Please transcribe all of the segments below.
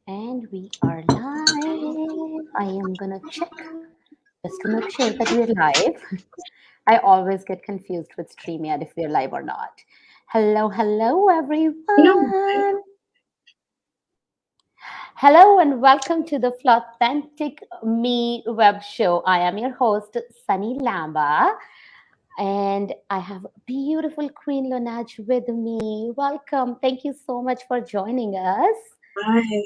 And we are live. I am gonna check just to make sure that we're live. I always get confused with StreamYard if we're live or not. Hello, hello, You know what? everyone. Hello, and welcome to the Flawthentic Me web show. I am your host, Sunny Lamba, and I have beautiful Queen Lonaj with me. Welcome. Thank you so much for joining us. Hi.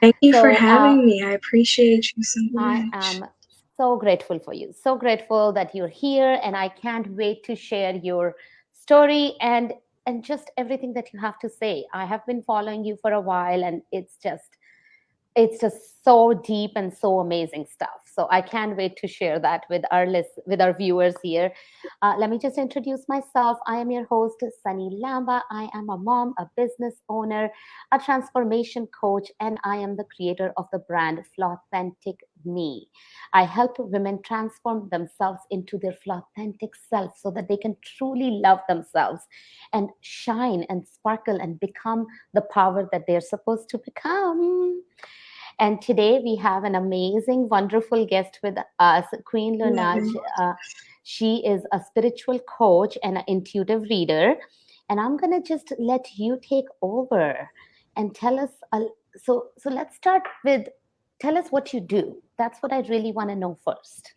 Thank you for So, having me. I appreciate you so I much. am so grateful for you. So grateful that you're here, and I can't wait to share your story and just everything that you have to say. I have been following you for a while, and it's just so deep and so amazing stuff. So I can't wait to share that with with our viewers here. Let me just introduce myself. I am your host, Sunny Lamba. I am a mom, a business owner, a transformation coach, and I am the creator of the brand Flawthentic Me. I help women transform themselves into their authentic self so that they can truly love themselves and shine and sparkle and become the power that they're supposed to become. And today we have an amazing, wonderful guest with us, Queen Lunaj. Wow. She is a spiritual coach and an intuitive reader. And I'm going to just let you take over and tell us. So let's start with tell us what you do. That's what I really want to know first.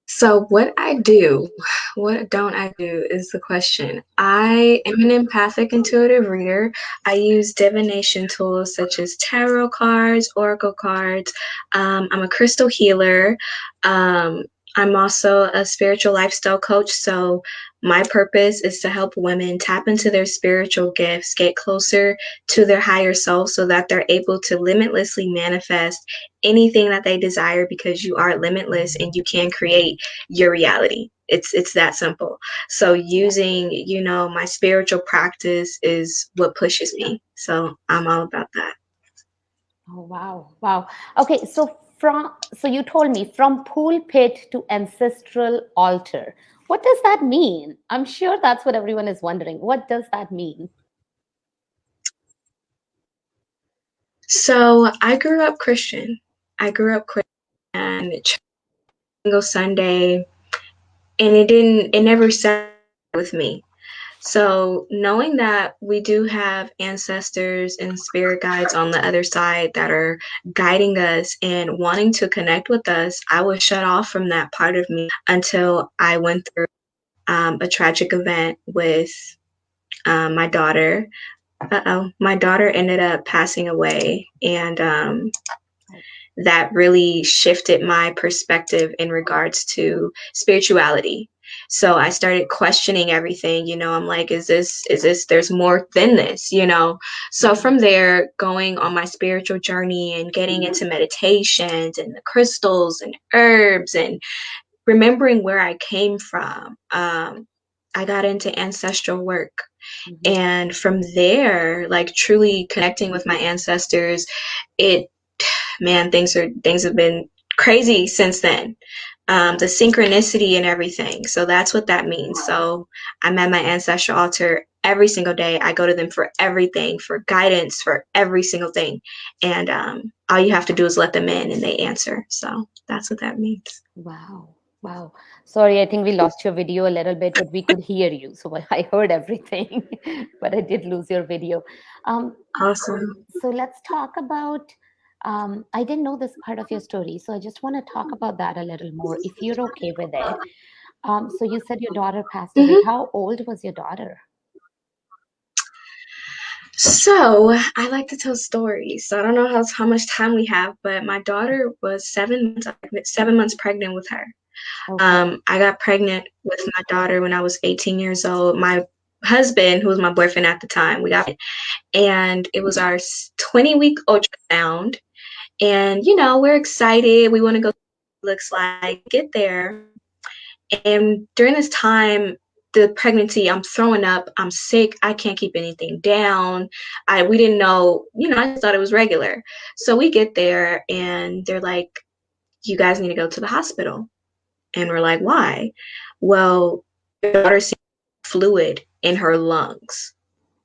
So, what I do, what don't I do is the question. I am an empathic intuitive reader. I use divination tools such as tarot cards, oracle cards. I'm a crystal healer. Um, I'm also a spiritual lifestyle coach. So, my purpose is to help women tap into their spiritual gifts, get closer to their higher self so that they're able to limitlessly manifest anything that they desire because you are limitless and you can create your reality. It's that simple. So using, my spiritual practice is what pushes me. So I'm all about that. Oh wow, wow. Okay, so you told me from pulpit to ancestral altar. What does that mean? I'm sure that's what everyone is wondering. What does that mean? So I grew up Christian. I grew up Christian and church single Sunday, and it never sat with me. So, knowing that we do have ancestors and spirit guides on the other side that are guiding us and wanting to connect with us, I was shut off from that part of me until I went through a tragic event with my daughter. My daughter ended up passing away, and that really shifted my perspective in regards to spirituality. So I started questioning everything, I'm like, is this, there's more than this. So Mhm. from there, going on my spiritual journey and getting into meditations and the crystals and herbs and remembering where I came from, I got into ancestral work. Mhm. And from there, like truly connecting with my ancestors, it man, things have been crazy since then. The synchronicity and everything. So that's what that means. So I'm at my ancestral altar every single day. I go to them for everything, for guidance, for every single thing. And all you have to do is let them in and they answer. So that's what that means. Wow. Wow. Sorry, I think we lost your video a little bit, but we could hear you. So I heard everything, but I did lose your video. Um, Awesome. so let's talk about. I didn't know this part of your story, so I just want to talk about that a little more, if you're okay with it. So you said your daughter passed away. hmm How old was your daughter? So I like to tell stories. So I don't know how much time we have, but my daughter was 7 months pregnant with her. Okay. I got pregnant with my daughter when I was 18 years old. My husband, who was my boyfriend at the time, we got it, and it was our 20-week ultrasound. And we're excited. We want to go. Looks like get there, and during this time, the pregnancy, I'm throwing up. I'm sick. I can't keep anything down. We didn't know. I just thought it was regular. So we get there, and they're like, "You guys need to go to the hospital." And we're like, why? Well, your daughter sees fluid in her lungs.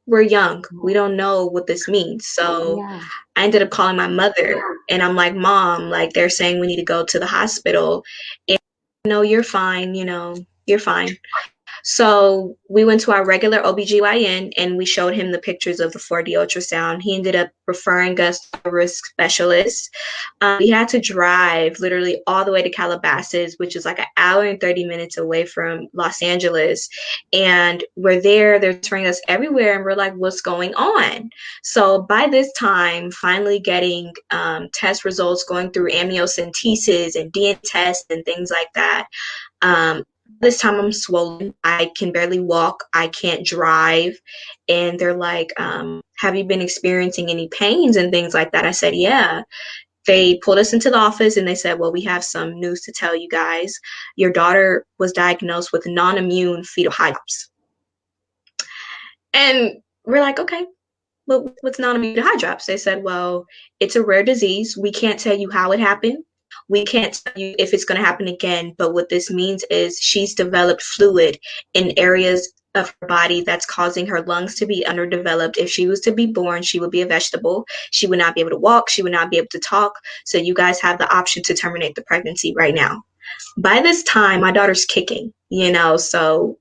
we're young. We don't know what this means. So Yeah. I ended up calling my mother and I'm like, Mom, like they're saying we need to go to the hospital. And no, you're fine, you're fine. So we went to our regular OBGYN and we showed him the pictures of the 4D ultrasound. He ended up referring us to a risk specialist. We had to drive literally all the way to Calabasas, which is like an hour and 30 minutes away from Los Angeles. And we're there, they're transferring us everywhere, and we're like, what's going on? So by this time, finally getting test results, going through amniocentesis and DNA tests and things like that. This time I'm swollen. I can barely walk. I can't drive. And they're like, have you been experiencing any pains and things like that? I said, yeah. They pulled us into the office and they said, well, we have some news to tell you guys. Your daughter was diagnosed with non-immune fetal hydrops. And we're like, okay, well, what's non-immune fetal hydrops? They said, well, it's a rare disease. We can't tell you how it happened. We can't tell you if it's going to happen again. But what this means is she's developed fluid in areas of her body that's causing her lungs to be underdeveloped. If she was to be born, she would be a vegetable. She would not be able to walk. She would not be able to talk. So you guys have the option to terminate the pregnancy right now. By this time, my daughter's kicking, so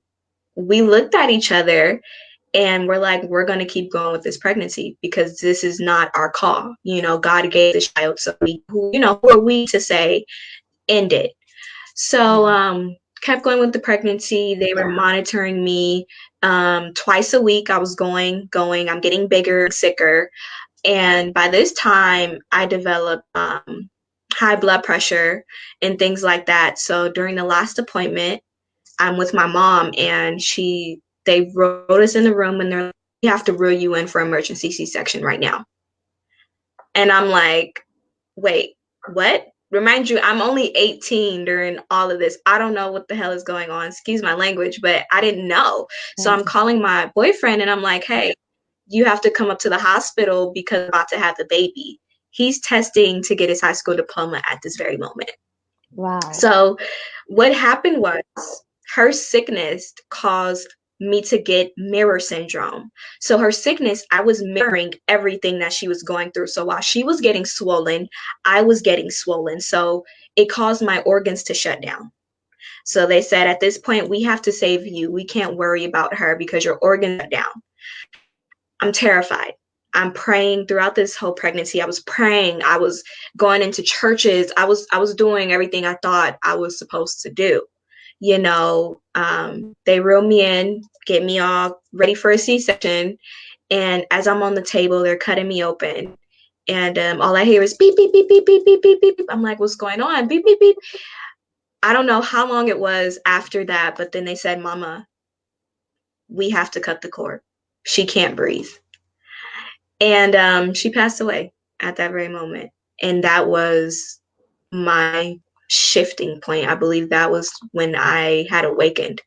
we looked at each other and we're like, we're going to keep going with this pregnancy because this is not our call. God gave this child. So who are we to say end it? So kept going with the pregnancy. They were monitoring me twice a week. I was going. I'm getting bigger, sicker. And by this time, I developed high blood pressure and things like that. So during the last appointment, I'm with my mom and they wrote us in the room and they're like, we have to rule you in for emergency C-section right now. And I'm like, wait, what? Remind you, I'm only 18 during all of this. I don't know what the hell is going on. Excuse my language, but I didn't know. So I'm calling my boyfriend and I'm like, hey, you have to come up to the hospital because I'm about to have the baby. He's testing to get his high school diploma at this very moment. Wow. So what happened was her sickness caused me to get mirror syndrome. So her sickness, I was mirroring everything that she was going through. So while she was getting swollen, I was getting swollen. So it caused my organs to shut down. So they said, at this point, we have to save you. We can't worry about her because your organs are down. I'm terrified. I'm praying throughout this whole pregnancy. I was praying. I was going into churches. I was doing everything I thought I was supposed to do. They reel me in, get me all ready for a C-section. And as I'm on the table, they're cutting me open. And all I hear is beep, beep, beep, beep, beep, beep, beep, beep. I'm like, what's going on? Beep, beep, beep. I don't know how long it was after that, but then they said, Mama, we have to cut the cord. She can't breathe. And she passed away at that very moment. And that was my shifting point. I believe that was when I had awakened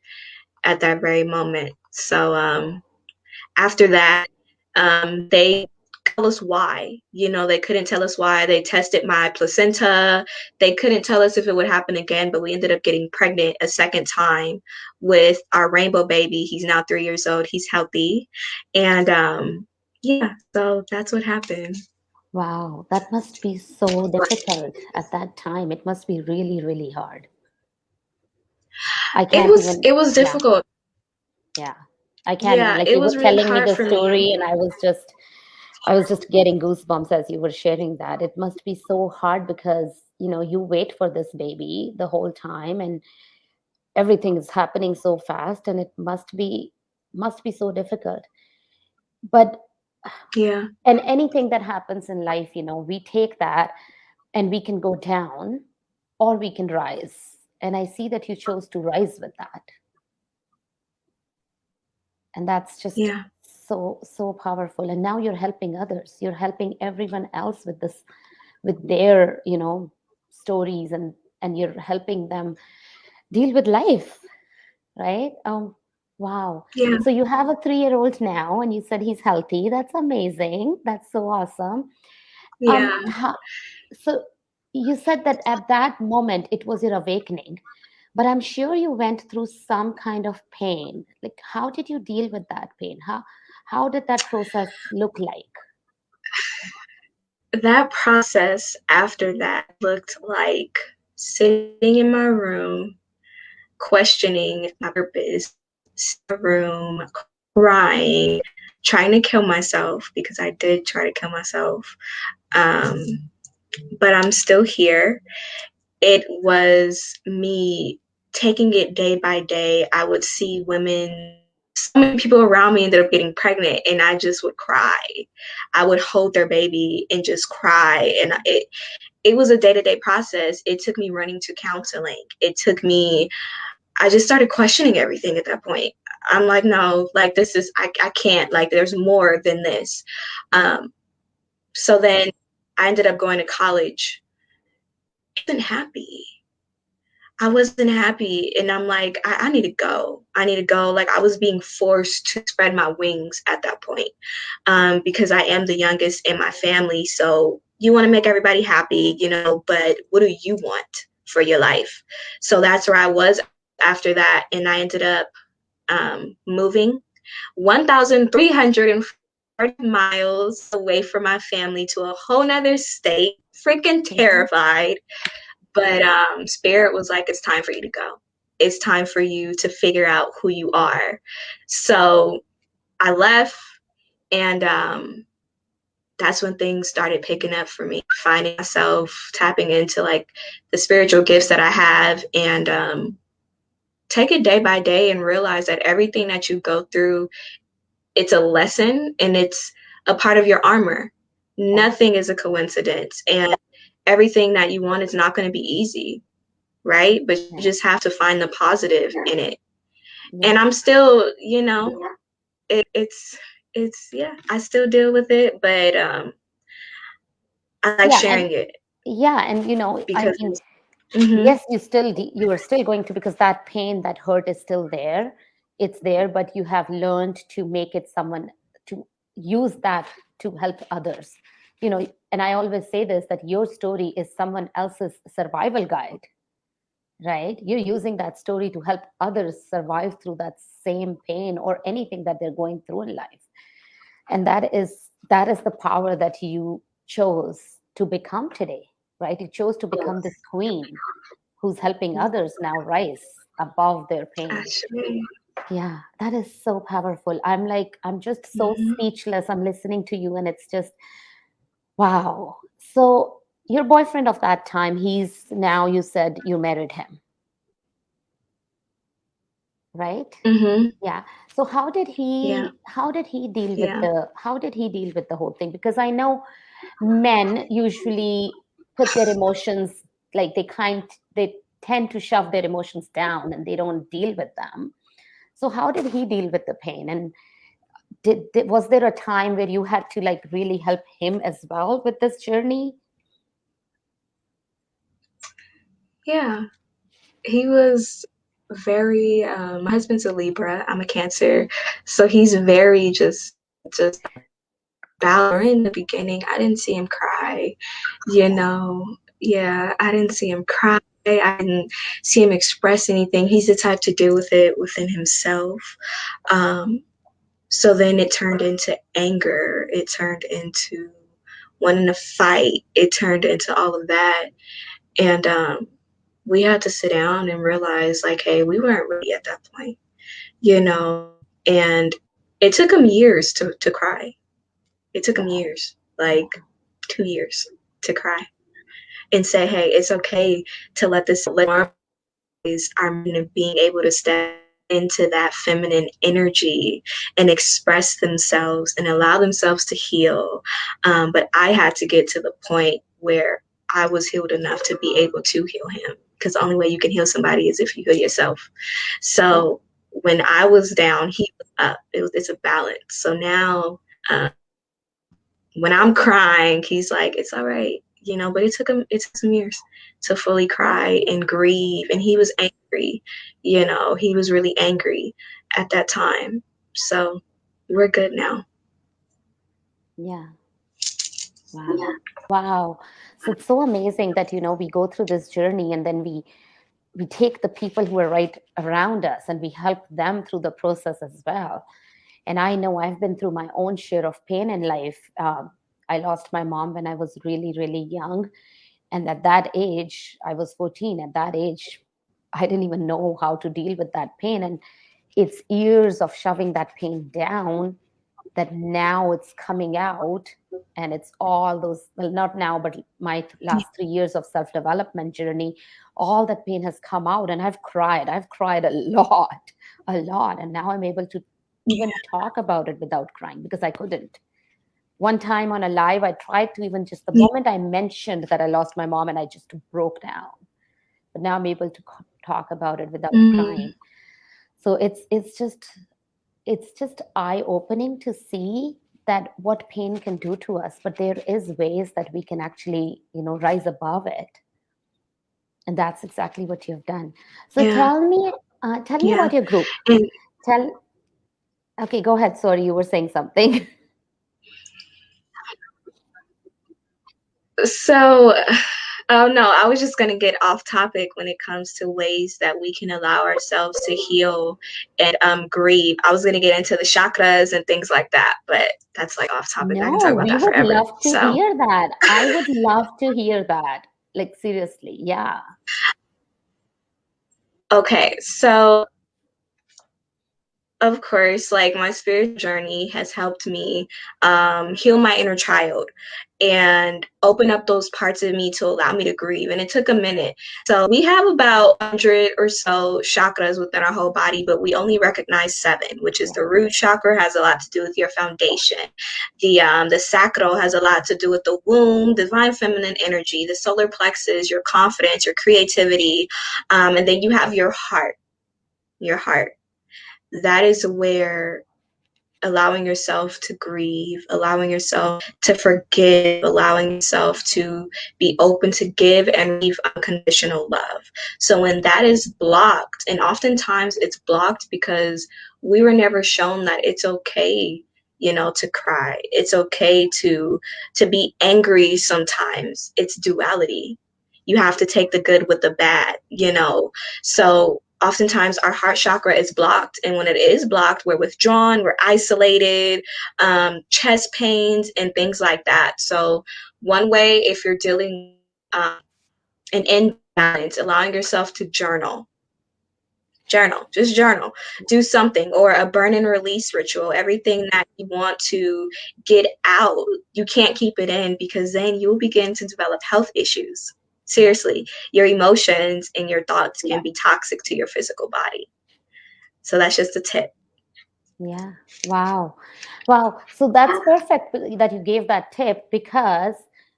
at that very moment. So after that, they tell us why. They couldn't tell us why. They tested my placenta. They couldn't tell us if it would happen again, but we ended up getting pregnant a second time with our rainbow baby. He's now 3 years old. He's healthy. And yeah, so that's what happened. Wow. That must be so difficult at that time. It must be really, really hard. I It can't was even, it was yeah, difficult. yeah. I can't even, Yeah, like it you were was really telling me hard the for me. story and I was just getting goosebumps as you were sharing that. It must be so hard because, you wait for this baby the whole time and everything is happening so fast and it must be so difficult. But Yeah, and anything that happens in life, we take that and we can go down or we can rise. And I see that you chose to rise with that. And that's just yeah, so powerful. And now you're helping others. You're helping everyone else with this, with their, stories, and you're helping them deal with life, right? Wow. yeah, So you have a 3-year-old now, and you said he's healthy. That's amazing. That's so awesome. yeah. So you said that at that moment it was your awakening. But I'm sure you went through some kind of pain. Like, how did you deal with that pain? How did that process look like? That process after that looked like sitting in my room, questioning my purpose, sitting in my room, crying, trying to kill myself because I did try to kill myself. Um, but I'm still here. It was me taking it day by day. I would see women, so many people around me ended up getting pregnant, and I just would cry. I would hold their baby and just cry. And it was a day-to-day process. It took me running to counseling. I just started questioning everything at that point. I'm like, no, like I can't, like there's more than this. Um, so then I ended up going to college. I wasn't happy. I wasn't happy. And I'm like, I need to go. I need to go. Like I was being forced to spread my wings at that point, because I am the youngest in my family. So you want to make everybody happy, but what do you want for your life? So that's where I was after that. And I ended up moving 1,340 miles away from my family to a whole nother state, freaking Mhm. terrified. But Spirit was like, it's time for you to go. It's time for you to figure out who you are. So I left, and that's when things started picking up for me, finding myself, tapping into like the spiritual gifts that I have, and take it day by day and realize that everything that you go through, it's a lesson and it's a part of your armor. Yeah. Nothing is a coincidence, and everything that you want is not going to be easy, right? But you Yeah. just have to find the positive in it. And Yeah. I'm still, it's yeah, I still deal with it, but I like Yeah. And sharing it yeah. And, I because mean, mm-hmm, yes, you are still going to, because that pain, that hurt is still there. It's there, but you have learned to make it someone, to use that to help others. And I always say this, that your story is someone else's survival guide, right? You're using that story to help others survive through that same pain or anything that they're going through in life. And that is the power that you chose to become today, right? You chose to become this queen who's helping others now rise above their pain. actually, Yeah, that is so powerful. I'm just so mm-hmm, speechless. I'm listening to you, and it's just, wow. So, your boyfriend of that time, he's now, you said you married him, right? mm-hmm, Yeah. So yeah, yeah, how did he deal with the whole thing? Because I know men usually put their emotions, like they tend to shove their emotions down and they don't deal with them. So how did he deal with the pain? And was there a time where you had to like really help him as well with this journey? yeah. He was very. My husband's a Libra. I'm a Cancer, so he's very just Valor in the beginning. I didn't see him cry, you know. Yeah, I didn't see him cry. I didn't see him express anything. He's the type to deal with it within himself. Um, so then it turned into anger. It turned into wanting to fight. It turned into all of that. And we had to sit down and realize, like, hey, we weren't ready at that point, you know. And it took him years to cry. It took him Wow. years, like 2 years to cry and say, hey, it's okay to let this our men of being able to step into that feminine energy and express themselves and allow themselves to heal. But I had to get to the point where I was healed enough to be able to heal him, because the only way you can heal somebody is if you heal yourself. Yeah. So when I was down, he was up. It's a balance. So now, when I'm crying, he's like, it's all right, but it took some years to fully cry and grieve. And he was angry, he was really angry at that time. So we're good now. Yeah. Wow. Wow. So it's so amazing that, we go through this journey and then we we take the people who are right around us and we help them through the process as well. And I know I've been through my own share of pain in life. I lost my mom when I was really, really young. And at that age, I was 14. At that age, I didn't even know how to deal with that pain. And it's years of shoving that pain down that now it's coming out. And it's all those, well, not now, but my last 3 years of self development journey, all that pain has come out. And I've cried a lot, a lot. And now I'm able to even talk about it without crying because I couldn't. One time on a live, I tried to, even just the moment I mentioned that I lost my mom, and I just broke down. But now I'm able to talk about it without crying. So it's just eye opening to see that what pain can do to us, but there is ways that we can actually, rise above it. And that's exactly what you've done. So Yeah. tell me about your group. And Tell Okay, go ahead. Sorry, you were saying something. so, oh no, I was just going to get off topic when it comes to ways that we can allow ourselves to heal and grieve. I was going to get into the chakras and things like that, but that's like off topic. I can No, talk about we that would forever. love to So, hear that. I would love to hear that. Like, seriously. Yeah. okay. So, of course, like my spiritual journey has helped me heal my inner child and open up those parts of me to allow me to grieve. And it took a minute. So we have about 100 or so chakras within our whole body, but we only recognize 7, which is the root chakra, has a lot to do with your foundation. The sacral has a lot to do with the womb, divine feminine energy, the solar plexus, your confidence, your creativity, and then you have your heart. Your heart, that is where allowing yourself to grieve, allowing yourself to forgive, allowing yourself to be open to give and receive unconditional love. So when that is blocked, and oftentimes it's blocked because we were never shown that it's okay, to cry. It's okay to be angry sometimes. It's duality. You have to take the good with the bad. So oftentimes our heart chakra is blocked. And when it is blocked, we're withdrawn, we're isolated, chest pains, and things like that. So one way, if you're dealing an imbalance, allowing yourself to just journal, do something, or a burn and release ritual. Everything that you want to get out, you can't keep it in, because then you'll begin to develop health issues. Seriously, your emotions and your thoughts can be toxic to your physical body. So that's just a tip. Yeah. Wow. Wow. So that's perfect that you gave that tip, because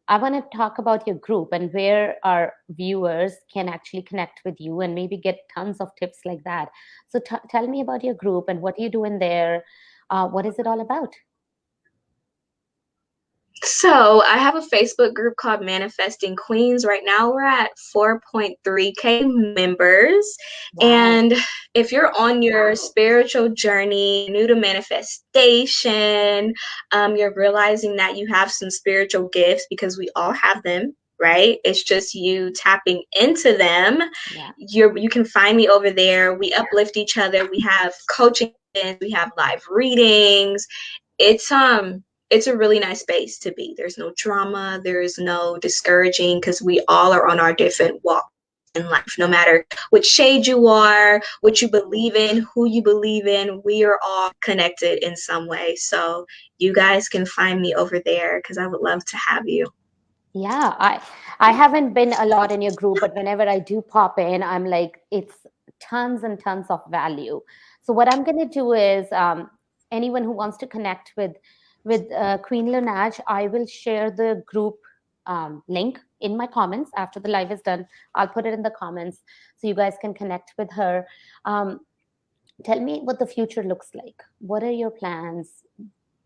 I want to talk about your group and where our viewers can actually connect with you and maybe get tons of tips like that. So tell me about your group and what are you doing there? What is it all about? So I have a Facebook group called Manifesting Queens. Right now we're at 4.3K members. Wow. And if you're on your spiritual journey, new to manifestation, you're realizing that you have some spiritual gifts, because we all have them, right? It's just you tapping into them. Yeah. You can find me over there. We uplift each other. We have coaching, we have live readings. It's a really nice space to be. There's no drama, there is no discouraging, because we all are on our different walk in life. No matter which shade you are, what you believe in, who you believe in, we are all connected in some way. So you guys can find me over there, because I would love to have you. Yeah, I haven't been a lot in your group, but whenever I do pop in, I'm like, it's tons and tons of value. So what I'm going to do is, anyone who wants to connect with Queen Lunaj, I will share the group link in my comments after the live is done. I'll put it in the comments so you guys can connect with her. Um, Tell me what the future looks like. What are your plans?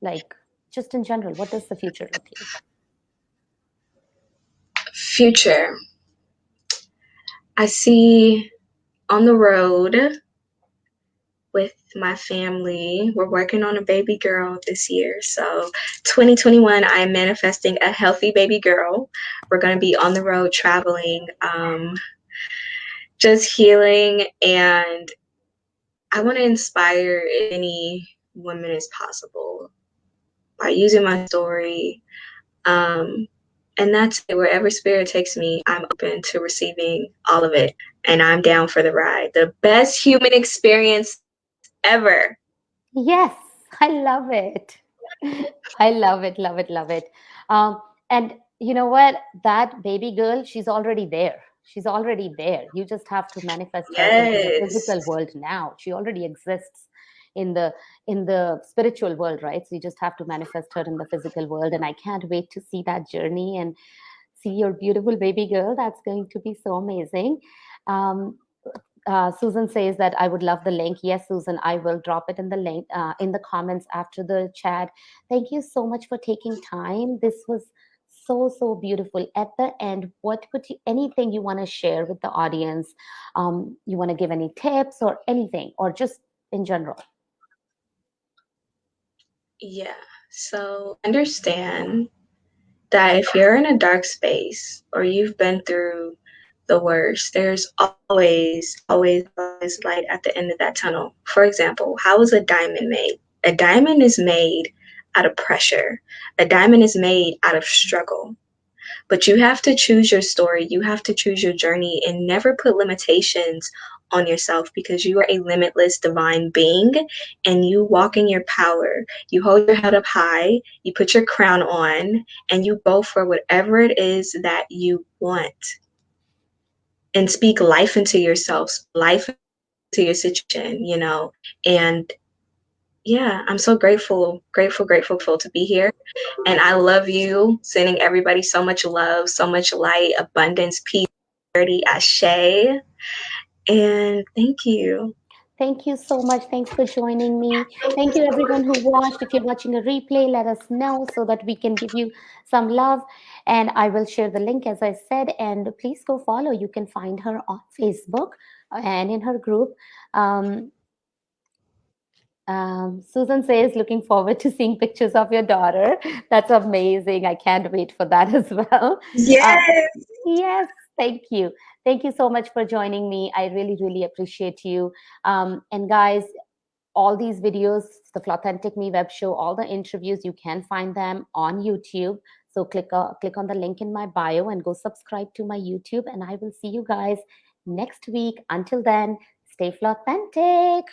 Like, just in general, what does the future look like? Future. I see on the road with my family. We're working on a baby girl this year. So 2021, I am manifesting a healthy baby girl. We're going to be on the road traveling. just healing. And I want to inspire as many women as possible by using my story. And that's it. Wherever spirit takes me, I'm open to receiving all of it. And I'm down for the ride. The best human experience ever. Yes, I love it. I love it, love it, love it. And you know what? That baby girl, she's already there. She's already there. You just have to manifest her into the Yes. physical world now. She already exists in the spiritual world, right? So you just have to manifest her in the physical world. And I can't wait to see that journey and see your beautiful baby girl. That's going to be so amazing. Um, Susan says that I would love the link. Yes, Susan, I will drop it in the link in the comments after the chat. Thank you so much for taking time. This was so beautiful. At the end, what would you anything you want to share with the audience? You want to give any tips or anything, or just in general? Yeah. So understand that if you're in a dark space or you've been through the worst, there's always light at the end of that tunnel. For example, how is a diamond made? A diamond is made out of pressure. A diamond is made out of struggle. But you have to choose your story. You have to choose your journey and never put limitations on yourself because you are a limitless divine being and you walk in your power. You hold your head up high, you put your crown on, and you go for whatever it is that you want. And speak life into yourself, life into your situation, And yeah, I'm so grateful to be here. And I love you, sending everybody so much love, so much light, abundance, peace, clarity, ashe. And thank you. Thank you so much. Thanks for joining me. Thank you, everyone who watched. If you're watching a replay, let us know so that we can give you some love. And I will share the link, as I said. And please go follow. You can find her on Facebook and in her group. Um, Susan says, looking forward to seeing pictures of your daughter. That's amazing. I can't wait for that as well. Um, Yes. yes, thank you. Thank you so much for joining me. I really appreciate you. And guys, all these videos, the Flawthentic Me web show, all the interviews, you can find them on YouTube. So click on the link in my bio and go subscribe to my YouTube. And I will see you guys next week. Until then, stay Flawthentic.